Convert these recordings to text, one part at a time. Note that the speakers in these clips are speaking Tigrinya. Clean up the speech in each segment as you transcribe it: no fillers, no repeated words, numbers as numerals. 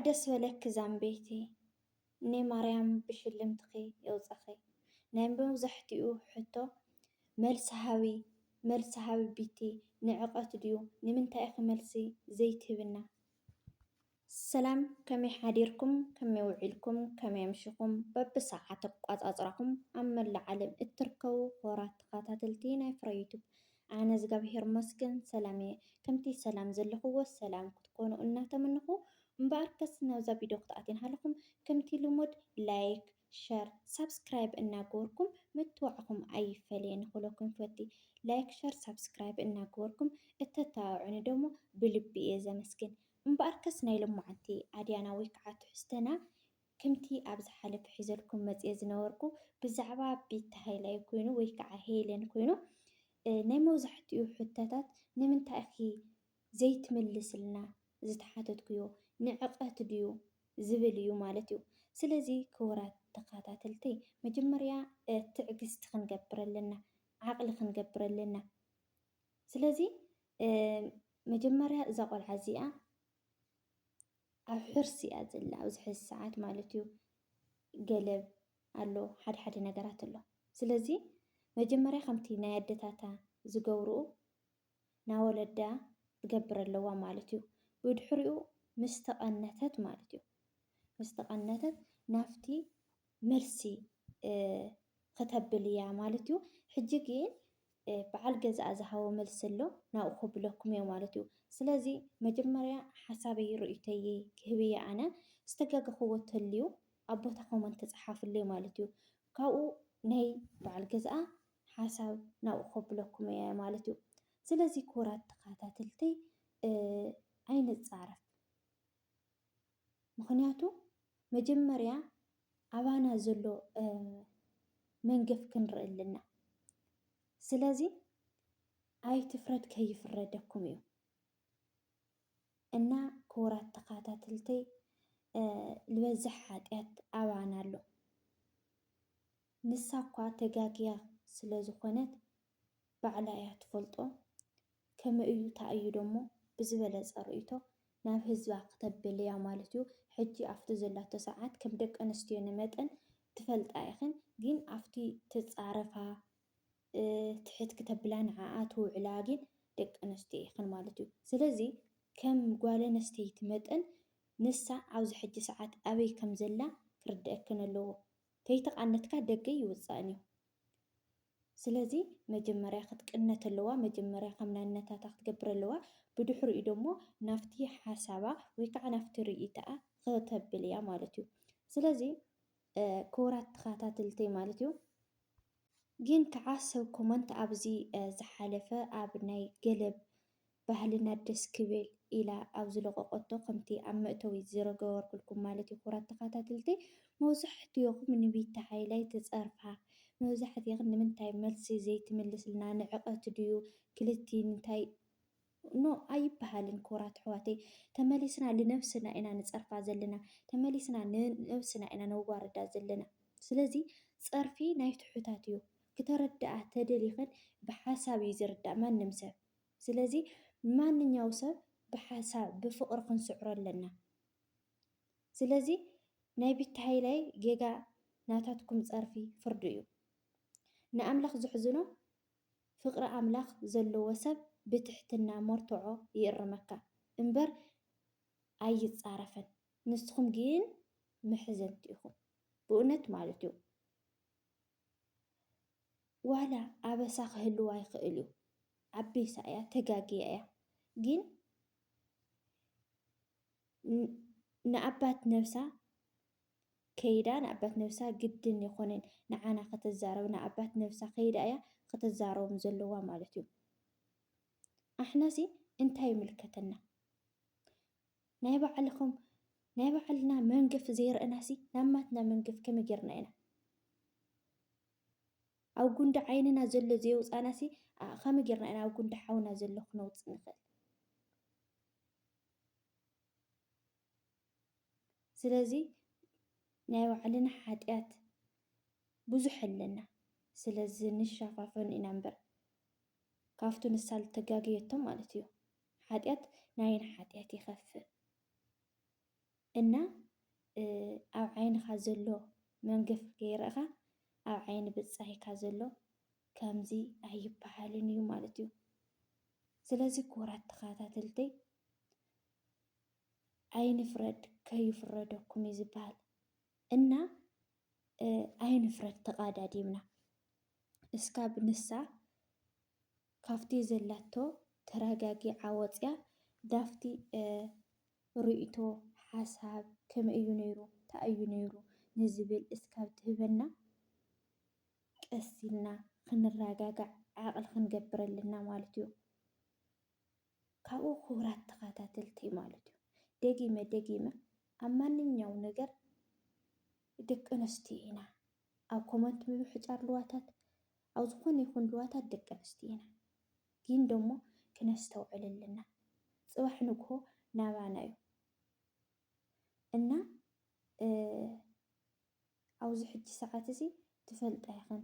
ደስ በለክ ዛንቤቲ ናይ ማርያም ብሽልምትኺ የውፀኺ ናይ መብዛሕትኡ ሕቶ መልሲ ሃቢ ቢቲ ንዕቐት ድዩ ንምንታይ ኢኺ መልሲ ዘይትህብና? ሰላም ከመይ ሓዲርኩም ከመይ ውዒልኩም ከመይ ኣምሽኹም በብሰዓት ኣቋፃፅራኹም ኣብ መላእ ዓለም እትርከቡ ክቡራት ተኸታተልቲ ናይ ፍረ ዩቱብ ኣነ እግዚኣብሔር መስገን ሰላም እየ። ከምቲ ሰላም ዘለኽዎ ሰላም ክትኮኑ እናተመንኹ እምበኣርከስ ናብዛ ቪድዮ ክትኣትዩን ሃለኹም ከምቲ ልሙድ ላይክ ሸር ሳብስክራይብ እናገበርኩም ምትዋዕኹም ኣይፈለየን ንኽበለኩም ፈቲ ላይክ ሸር ሳብስክራይብ እናገበርኩም እተተባብዑኒ ደሞ ብልቢ እየ ዘመስግን። እምበኣርከስ ናይ ሎማዓንቲ ኣድያና ወይ ከዓ ትሕዝቶና ከምቲ ኣብ ዝሓለፈ ሒዘልኩም መፅየ ዝነበርኩ ብዛዕባ ቤታ ሃይላይ ኮይኑ ወይ ከዓ ሄለን ኮይኑ ናይ መብዛሕትኡ ሕቶታት ንምንታይ ኢኺ ዘይትምልስልና ዝተሓተትክዮ ንዕቐት ድዩ ዝብል እዩ ማለት እዩ። ስለዚ ክቡራት ተኸታተልተይ መጀመርያ ትዕግስቲ ክንገብር ኣለና፣ ዓቕሊ ክንገብር ኣለና። ስለዚ መጀመርያ እዛ ቆልዓ እዚኣ ኣብ ሕርሲ እያ ዘላ ኣብዚ ሕዚ ሰዓት ማለት እዩ። ገለብ ኣሎ ሓደ ነገራት ኣሎ። ስለዚ መጀመርያ ከምቲ ናይ ኣዴታታ ዝገብርኡ ናብ ወለዳ ትገብር ኣለዋ ማለት እዩ። ብድሕሪኡ ምስ ተቐነተት ማለት እዩ ምስ ተቐነተት ናፍቲ መልሲ ከተብል እያ ማለት እዩ። ሕጂ ግን በዓል ገዛኣ ዝሃቦ መልሲ ኣሎ ናብኡ ከብለኩም እየ ማለት እዩ። ስለዚ መጀመርያ ሓሳበይ ርእይቶይ ክህብ እየ ኣነ ዝተጋገኽዎ ተልዩ ኣብ ቦታ ኮመንት ተፃሓፍለይ ማለት እዩ። ካብኡ ናይ በዓል ገዛኣ ሓሳብ ናብኡ ከብለኩም እየ ማለት እዩ። ስለዚ ክቡራት ተኸታተልተይ ኣይንፃረፍ፣ ምክንያቱ መጀመርያ ኣባና ዘሎ መንገፍ ክንርኢ ኣለና። ስለዚ ኣይትፍረድ ከይፍረደኩም እዩ እና ክቡራት ተኸታተልተይ ዝበዝሕ ሓጥያት ኣባና ኣሎ። ንሳ እኳ ተጋግያ ስለ ዝኾነት ባዕላ እያ ትፈልጦ ከመይ እዩ ታእዩ ደሞ ብዝበለፀ ርእይቶ ናብ ህዝባ ክተብል እያ ማለት እዩ። ሕጂ ኣብቲ ዘላቶ ሰዓት ከም ደቂ ኣንስትዮ ንመጠን ትፈልጣ ኢኽን ግን ኣብቲ ትፃረፋ ትሕት ክተብላ ንዓኣ ትውዕላ ግን ደቂ ኣንስትዮ ኢኽን ማለት እዩ። ስለዚ ከም ጓል ኣንስተይቲ መጠን ንሳ ኣብዚ ሕጂ ሰዓት ኣበይ ከም ዘላ ክርድአክን ኣለዎ። ተይተቃነትካ ደገ ይውፃእን እዩ። ስለዚ መጀመርያ ክትቅነት ኣለዋ፣ መጀመርያ ከም ናነታታ ክትገብር ኣለዋ። ብድሕሪኡ ደሞ ናፍቲ ሓሳባ ወይ ከዓ ናፍቲ ርእይቶኣ ከተብል እያ ማለት እዩ። ስለዚ ክቡራት ተኸታተልተይ ማለት እዩ ግን ክዓሰብ ኮመንት ኣብዚ ዝሓለፈ ኣብ ናይ ገለብ ባህልና ደስ ክብል ኢላ ኣብ ዝለቀቀቶ ከምቲ ኣብ መእተዊ ዝገበርኩልኩም ማለት እዩ። ክቡራት ተኸታተልተይ መብዛሕትኹም ንቤታ ሃይላይ ትፀርፋ፣ መብዛሕትኹም ንምንታይ መልሲ ዘይትምልስልና ንዕቐት ድዩ ክልቲኡ እንታይ ኖ ኣይበሃልን። ክቡራት ኣሕዋተይ ተመሊስና ንነብስና ኢና ንፀርፋ ዘለና፣ ተመሊስና ንነብስና ኢና ነዋርዳ ዘለና። ስለዚ ፀርፊ ናይ ትሑታት እዩ። ክተረድኣ ተደሊኽን ብሓሳብ እዩ ዝርዳእ ማንም ሰብ። ስለዚ ማንኛው ሰብ ብሓሳብ ብፍቕሪ ክንስዕሮ ኣለና። ስለዚ ናይ ቤታ ሃይላይ ጌጋ ናታትኩም ፀርፊ ፍርዲ እዩ። ንኣምላኽ ዝሕዝኖ ፍቕሪ ኣምላኽ ዘለዎ ሰብ ብትሕትና መርትዖ ይእርመካ እምበር ኣይፃረፈን። ንስኹም ግን ምሕዘንቲ ኢኹም ብእውነት ማለት እዩ። ዋላ ኣበሳ ክህልዋ ይኽእል እዩ። ዓበይሳ እያ ተጋጊያ እያ ግን ንኣባት ነብሳ ከይዳ ንኣባት ነብሳ ግድን ይኮነን ንዓና ከተዛረብ ንኣባት ነብሳ ከይዳ እያ ከተዛረቦም ዘለዋ ማለት እዩ። ኣሕናሲ እንታይ ይምልከተና? ናይ ባዕልኹም ናይ ባዕልና መንገፍ ዘይርአናሲ ናብ ማትና መንገፍ ከመይ ጌርና ኢና ኣብ ጉንዲ ዓይንና ዘሎ ዘይውፃእናሲ ከመይ ጌርና ኢና ኣብ ጉንዲ ሓውና ዘሎ ክነውፅእ ንኽእል? ስለዚ ናይ ባዕልና ሓጥያት ብዙሕ ኣለና። ስለዚ ንሻፋፈን ኢና እምበር ካብቱ ንሳ ዝተጋገየቶም ማለት እዩ። ሓጥያት ናይና ሓጥያት ይኸፍእ። እና ኣብ ዓይንኻ ዘሎ መንገፍ ገይረኻ ኣብ ዓይኒ ብፃሂካ ዘሎ ከምዚ ኣይበሃልን እዩ ማለት እዩ። ስለዚ ክቡራት ተኸታተልተይ ኣይንፍረድ ከይፍረደኩም እዩ ዝበሃል እና ኣይንፍረድ ተቓዳዲምና እስካብ ንሳ ካፍቲ ዘላቶ ተረጋጊዓ ወፅያ ዳፍቲ ርእቶ ሓሳብ ከመይ እዩ ነይሩ እንታይ እዩ ነይሩ ንዝብል እስካብ ትህበና ቀስ ኢልና ክንረጋጋዕ ዓቕሊ ክንገብር ኣለና ማለት እዩ። ካብኡ ክቡራት ተኸታተልተይ ማለት እዩ ደጊመ ኣብ ማንኛውም ነገር ደቂ ኣንስትዮ ኢና ኣብ ኮመንት ምብሕጫር ልዋታት ኣብ ዝኾነ ይኹን ልዋታት ደቂ ኣንስትዮ ኢና ግን ደሞ ክነስተውዕል ኣለና ፅባሕ ንግሆ ናባና እዩ እና ኣብዚ ሕጂ ሰዓት እዚ ትፈልጣ ይኹን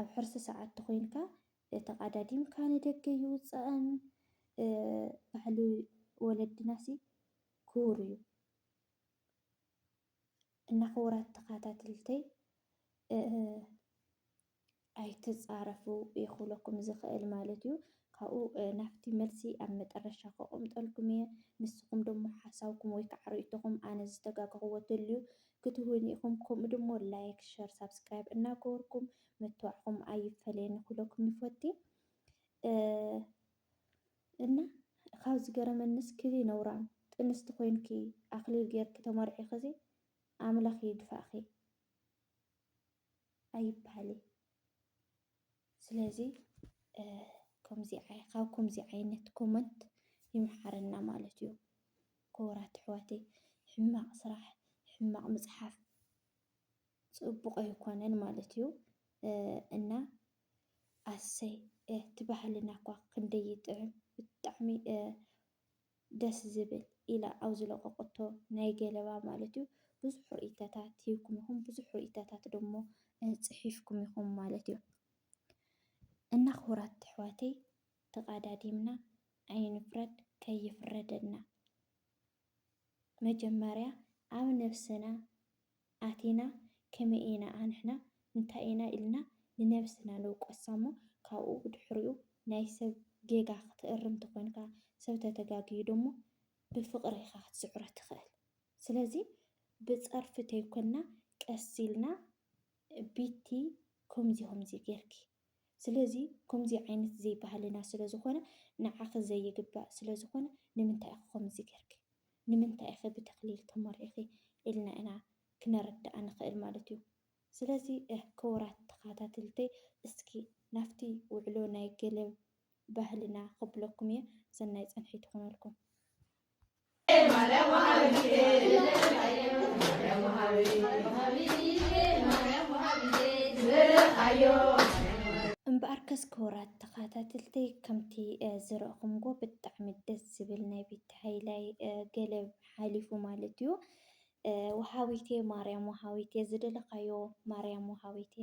ኣብ ሕርሲ ሰዓት ተኮይንካ ተቐዳዲምካ ንደገ ይውፅአን ባህሊ ወለድናሲ ክቡር እዩ እና ክቡራት ተኸታተልተይ ኣይትፃረፉ ይኽብለኩም ዝኽእል ማለት እዩ። ካብኡ ናብቲ መልሲ ኣብ መጨረሻ ከቕምጠልኩም እየ። ንስኹም ደሞ ሓሳብኩም ወይ ከዓ ርእይቶኩም ኣነ ዝተጋግኽዎ ተልዩ ክትህቡኒ ኢኹም ከምኡ ድሞ ላይክ ሸር ሳብስክራይብ እናገበርኩም ምትባዕኹም ኣይፈለየን ክብለኩም ይፈቲ እና ካብ ዝገረመንስ ክዚ ነውራ ጥንስቲ ኮይንኪ ኣክሊል ጌርኪ ተመርዒኽዚ ኣምላኽ ይድፋእኺ ኣይበሃልን። ስለዚ ካብ ከምዚ ዓይነት ኮመንት ይምሓረና ማለት እዩ። ክቡራት ኣሕዋተይ ሕማቕ ስራሕ ሕማቕ ምፅሓፍ ፅቡቕ ኣይኮነን ማለት እዩ እና ኣሰይ እቲ ባህልና እኳ ክንደይ ይጥዕም ብጣዕሚ ደስ ዝብል ኢላ ኣብ ዝለቐቐቶ ናይ ገለባ ማለት እዩ ብዙሕ ርእይቶታት ሂብኩም ኢኹም ብዙሕ ርእይቶታት ደሞ ፅሒፍኩም ኢኹም ማለት እዩ እና ክቡራት ኣሕዋተይ ተቐዳዲምና ኣይንፍረድ ከይፍረደና መጀመርያ ኣብ ነብስና ኣቲና ከመይ ኢና ኣንሕና እንታይ ኢና ኢልና ንነብስና ንውቀሳ እሞ ካብኡ ብድሕሪኡ ናይ ሰብ ጌጋ ክትእርም ተኮይንካ ሰብ ተተጋግዩ ደሞ ብፍቕሪ ኢኻ ክትስዕሮ ትኽእል። ስለዚ ብፀርፊ ተይኮና ቀስ ኢልና ቢቲ ከምዚ ጌርኪ ስለዚ ከምዚ ዓይነት ዘይባህልና ስለዝኾነ ንዓኺ ዘይግባእ ስለዝኾነ ንምንታይ ኢኺ ከምዚ ጌርኪ ንምንታይ ኢኺ ብተኽሊል ተመሪዒኺ ኢልና ኢና ክነርዳእ ንኽእል ማለት እዩ። ስለዚ ክቡራት ተኸታተልተይ እስኪ ናፍቲ ውዕሎ ናይ ገለብ ባህልና ከብለኩም እየ ሰናይ ፀንሒት ይኹነልኩም። እምበኣርከስ ክቡራት ተኸታተልተይ ከምቲ ዝረእኹምዎ ብጣዕሚ ደስ ዝብል ናይ ቤት ሃይላይ ገለብ ሓሊፉ ማለት እዩ። ወሃቢቴ ማርያም ወሃቢቴ ዝደለኻዮ ማርያም ወሃቢቴ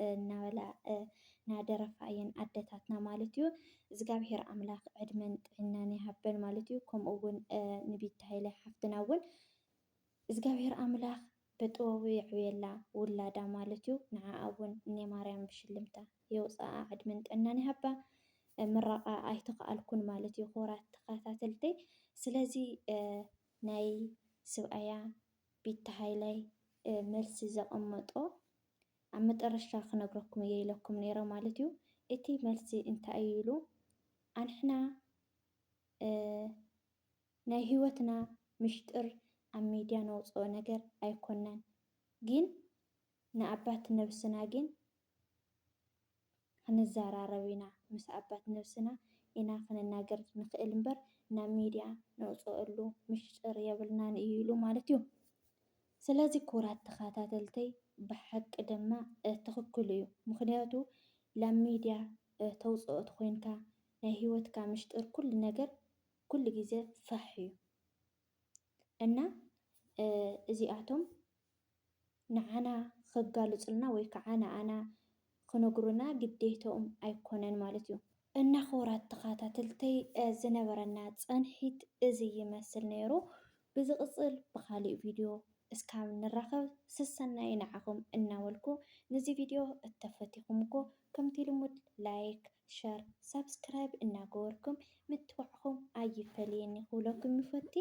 እናበላ እናደረፋ እየን ኣደታትና ማለት እዩ። እግዚኣብሔር ኣምላኽ ዕድመን ጥዕናን ይሃበን ማለት እዩ። ከምኡ እውን ንቤት ሃይላይ ሓፍትና እውን እግዚኣብሔር ኣምላኽ በጥበቡ የዕብየላ ውላዳ ማለት እዩ። ንዓዓ እውን እኔ ማርያም ብሽልምታ የውፅኣ ዕድመን ጥዕናን ይሃባ ምረቓ ኣይተኸኣልኩን ማለት እዩ ክቡራት ተኸታተልተይ። ስለዚ ናይ ሰብኣያ ቤት ሃይላይ መልሲ ዘቐመጦ ኣብ መጨረሻ ክነግረኩም እየ ኢለኩም ነይረ ማለት እዩ። እቲ መልሲ እንታይ እዩ ኢሉ ኣንሕና ናይ ሂወትና ምስጢር ኣብ ሚድያ ነውፅኦ ነገር ኣይኮናን፣ ግን ንኣባት ነብስና ግን ክንዘራረብ ኢና ምስ ኣባት ነብስና ኢና ክንናገር ንኽእል እምበር ናብ ሚድያ ነውፅኦሉ ምስጢር የብልናን እዩ ኢሉ ማለት እዩ። ስለዚ ክቡራት ተኸታተልተይ ብሓቂ ድማ ትኽክል እዩ። ምክንያቱ ናብ ሚድያ ተውፅኦ ተኮይንካ ናይ ሂወትካ ምስጢር ኩሉ ነገር ኩሉ ግዜ ፋሕ እዩ እና እዚኣቶም ንዓና ከጋልፁልና ወይ ከዓ ንዓና ክነግሩና ግዴትኦም ኣይኮነን ማለት እዩ። እና ክቡራት ተኸታተልተይ ዝነበረና ፀንሒት እዚ ይመስል ነይሩ። ብዝቕፅል ብካሊእ ቪድዮ እስካብ ንራኸብ ስሰናይ ንዓኹም እናበልኩ ነዚ ቪድዮ እተፈቲኹምኮ ከምቲ ልሙድ ላይክ፣ ሸር፣ ሳብስክራይብ እናገበርኩም ምትባዕኹም ኣይፈልየኒ ክብለኩም ይፈቲ።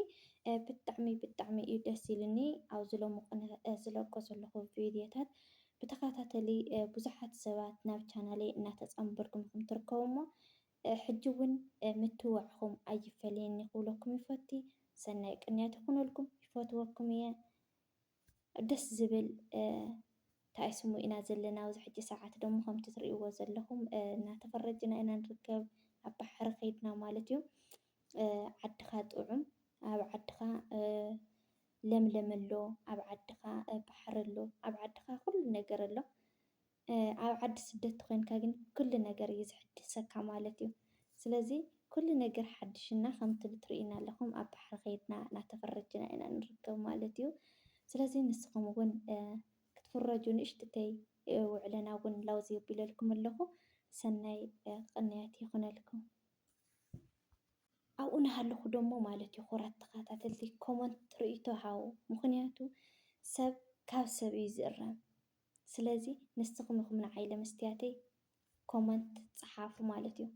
ብጣዕሚ እዩ ደስ ኢሉኒ ኣብ ዝሎሙቕ ዝለቆ ዘለኹ ቪድዮታት ብተኸታተሊ ብዙሓት ሰባት ናብ ቻናለይ እናተፀምበልኩም ከም ትርከቡ እሞ ሕጂ እውን ምትዋዕኹም ኣይፈልየኒ ክብለኩም ይፈቲ። ሰናይ ቅንያት ይኹነልኩም፣ ይፈትወኩም እየ። ደስ ዝብል እንታይ ስሙ ኢና ዘለና ኣብዚ ሕጂ ሰዓት ደሞ ከምቲ ትሪእዎ ዘለኹም እናተፈረጅና ኢና ንርከብ ኣብ ባሕሪ ከይድና ማለት እዩ። ዓድኻ ጥዑም፣ ኣብ ዓድኻ ለምለም ኣሎ፣ ኣብ ዓድኻ ባሕሪ ኣሎ፣ ኣብ ዓድኻ ኩሉ ነገር ኣሎ። ኣብ ዓዲ ስደት ኮይንካ ግን ኩሉ ነገር እዩ ዝሕድሰካ ማለት እዩ። ስለዚ ኩሉ ነገር ሓድሽና ከምቲ ትሪእና ኣለኹም ኣብ ባሕሪ ከይድና እናተፈረጅና ኢና ንርከብ ማለት እዩ። ስለዚ ንስኹም እውን ክትፍረጁ ንእሽተይ ውዕለና እውን ላውዝ የቢለልኩም ኣለኹ። ሰናይ ቅንያት ይኹነልኩም። ኣብኡ ናሃለኹ ደሞ ማለት እዩ ኩራት ተኸታተልቲ ኮመንት ርእይቶ ሃቡ። ምክንያቱ ሰብ ካብ ሰብ እዩ ዝእረም። ስለዚ ንስኹም ኢኹም ንዓይ ለመስትያተይ ኮመንት ፀሓፉ ማለት እዩ።